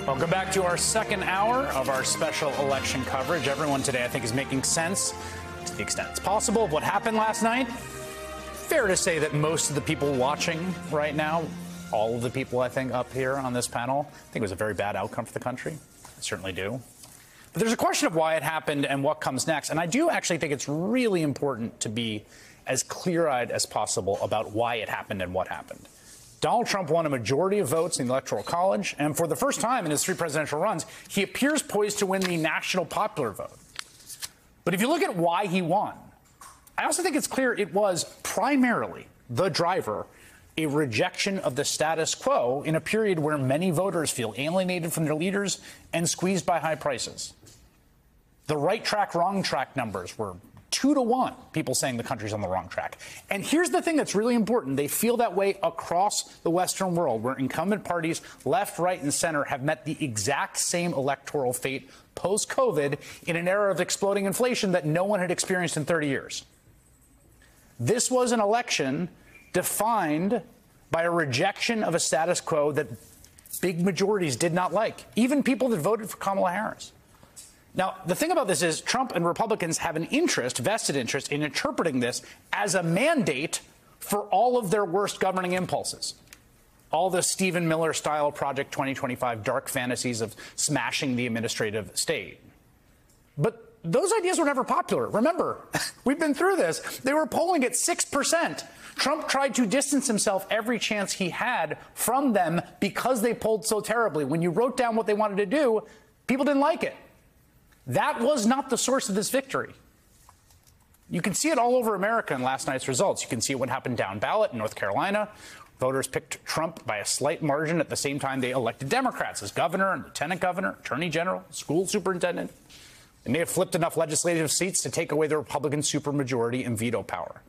Welcome back to our second hour of our special election coverage. Everyone today, I think, is making sense to the extent it's possible of what happened last night. Fair to say that most of the people watching right now, all of the people, I think, up here on this panel, I think it was a very bad outcome for the country. I certainly do. But there's a question of why it happened and what comes next. And I do actually think it's really important to be as clear-eyed as possible about why it happened and what happened. Donald Trump won a majority of votes in the Electoral College, and for the first time in his 3 presidential runs, he appears poised to win the national popular vote. But if you look at why he won, I also think it's clear it was primarily the driver, a rejection of the status quo in a period where many voters feel alienated from their leaders and squeezed by high prices. The right track, wrong track numbers were 2-to-1, people saying the country's on the wrong track. And here's the thing that's really important. They feel that way across the Western world, where incumbent parties, left, right, and center, have met the exact same electoral fate post-COVID in an era of exploding inflation that no one had experienced in 30 years. This was an election defined by a rejection of a status quo that big majorities did not like, even people that voted for Kamala Harris. Now, the thing about this is Trump and Republicans have an interest, vested interest, in interpreting this as a mandate for all of their worst governing impulses. All the Stephen Miller-style Project 2025 dark fantasies of smashing the administrative state. But those ideas were never popular. Remember, we've been through this. They were polling at 6%. Trump tried to distance himself every chance he had from them because they polled so terribly. When you wrote down what they wanted to do, people didn't like it. That was not the source of this victory. You can see it all over America in last night's results. You can see what happened down ballot in North Carolina. Voters picked Trump by a slight margin at the same time they elected Democrats as governor and lieutenant governor, attorney general, school superintendent. They may have flipped enough legislative seats to take away the Republican supermajority and veto power.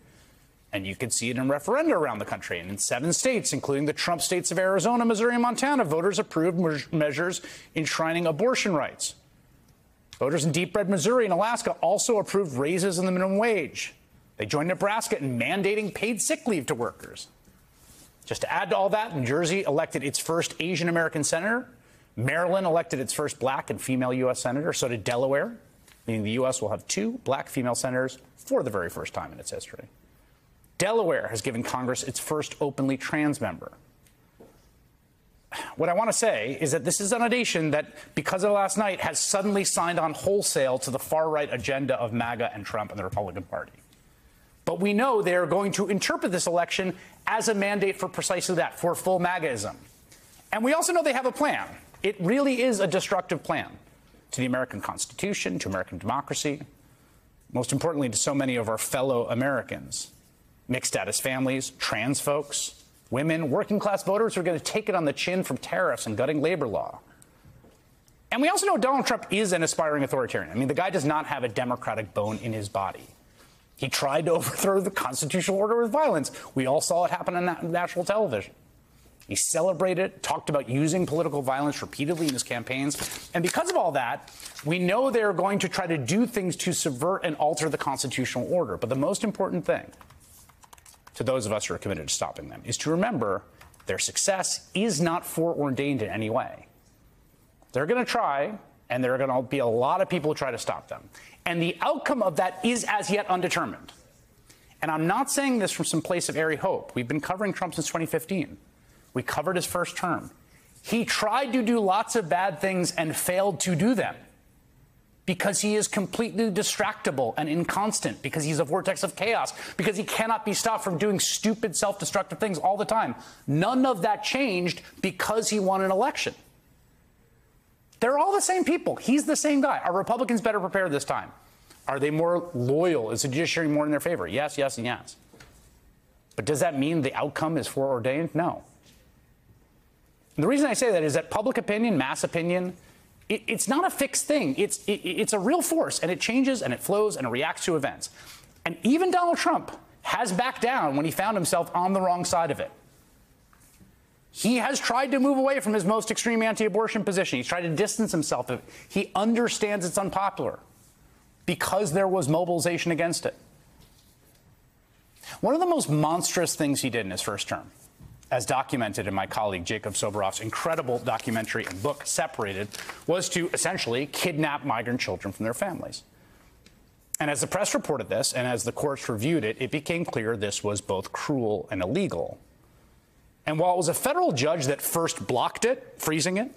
And you can see it in referenda around the country. And in 7 states, including the Trump states of Arizona, Missouri, and Montana, voters approved measures enshrining abortion rights. Voters in deep red Missouri and Alaska also approved raises in the minimum wage. They joined Nebraska in mandating paid sick leave to workers. Just to add to all that, New Jersey elected its first Asian American senator. Maryland elected its first black and female U.S. senator. So did Delaware, meaning the U.S. will have 2 black female senators for the very first time in its history. Delaware has given Congress its first openly trans member. What I want to say is that this is a nation that, because of last night, has suddenly signed on wholesale to the far-right agenda of MAGA and Trump and the Republican Party. But we know they are going to interpret this election as a mandate for precisely that, for full MAGAism. And we also know they have a plan. It really is a destructive plan to the American Constitution, to American democracy, most importantly to so many of our fellow Americans, mixed-status families, trans folks, women, working-class voters who are going to take it on the chin from tariffs and gutting labor law. And we also know Donald Trump is an aspiring authoritarian. I mean, the guy does not have a democratic bone in his body. He tried to overthrow the constitutional order with violence. We all saw it happen on national television. He celebrated, talked about using political violence repeatedly in his campaigns. And because of all that, we know they're going to try to do things to subvert and alter the constitutional order. But the most important thing to those of us who are committed to stopping them is to remember their success is not foreordained in any way. They're going to try, and there are going to be a lot of people who try to stop them. And the outcome of that is as yet undetermined. And I'm not saying this from some place of airy hope. We've been covering Trump since 2015. We covered his first term. He tried to do lots of bad things and failed to do them, because he is completely distractible and inconstant, because he's a vortex of chaos, because he cannot be stopped from doing stupid, self-destructive things all the time. None of that changed because he won an election. They're all the same people. He's the same guy. Are Republicans better prepared this time? Are they more loyal? Is the judiciary more in their favor? Yes, yes, and yes. But does that mean the outcome is foreordained? No. And the reason I say that is that public opinion, mass opinion, it's not a fixed thing. It's a real force, and it changes, and it flows, and it reacts to events. And even Donald Trump has backed down when he found himself on the wrong side of it. He has tried to move away from his most extreme anti-abortion position. He's tried to distance himself. He understands it's unpopular because there was mobilization against it. One of the most monstrous things he did in his first term as documented in my colleague Jacob Soboroff's incredible documentary and book, Separated, was to essentially kidnap migrant children from their families. And as the press reported this, and as the courts reviewed it, it became clear this was both cruel and illegal. And while it was a federal judge that first blocked it, freezing it,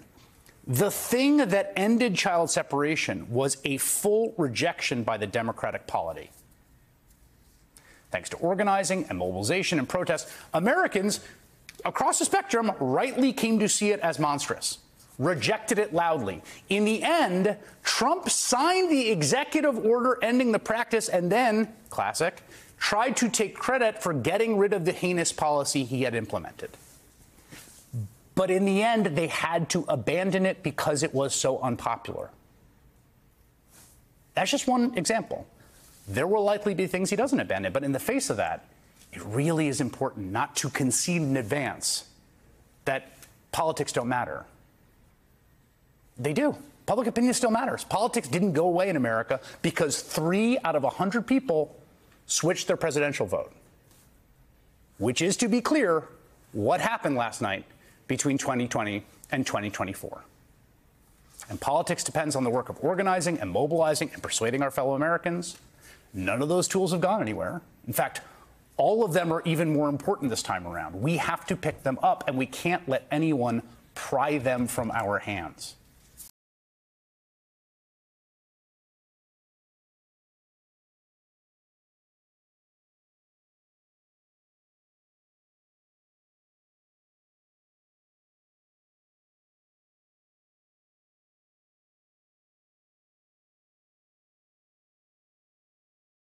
the thing that ended child separation was a full rejection by the Democratic polity. Thanks to organizing and mobilization and protest, Americans across the spectrum rightly came to see it as monstrous, rejected it loudly. In the end, Trump signed the executive order ending the practice and then, classic, tried to take credit for getting rid of the heinous policy he had implemented. But in the end, they had to abandon it because it was so unpopular. That's just one example. There will likely be things he doesn't abandon, but in the face of that, it really is important not to concede in advance that politics don't matter. They do. Public opinion still matters. Politics didn't go away in America because 3 out of 100 people switched their presidential vote, which is, to be clear, what happened last night between 2020 and 2024. And politics depends on the work of organizing and mobilizing and persuading our fellow Americans. None of those tools have gone anywhere. In fact, all of them are even more important this time around. We have to pick them up, and we can't let anyone pry them from our hands.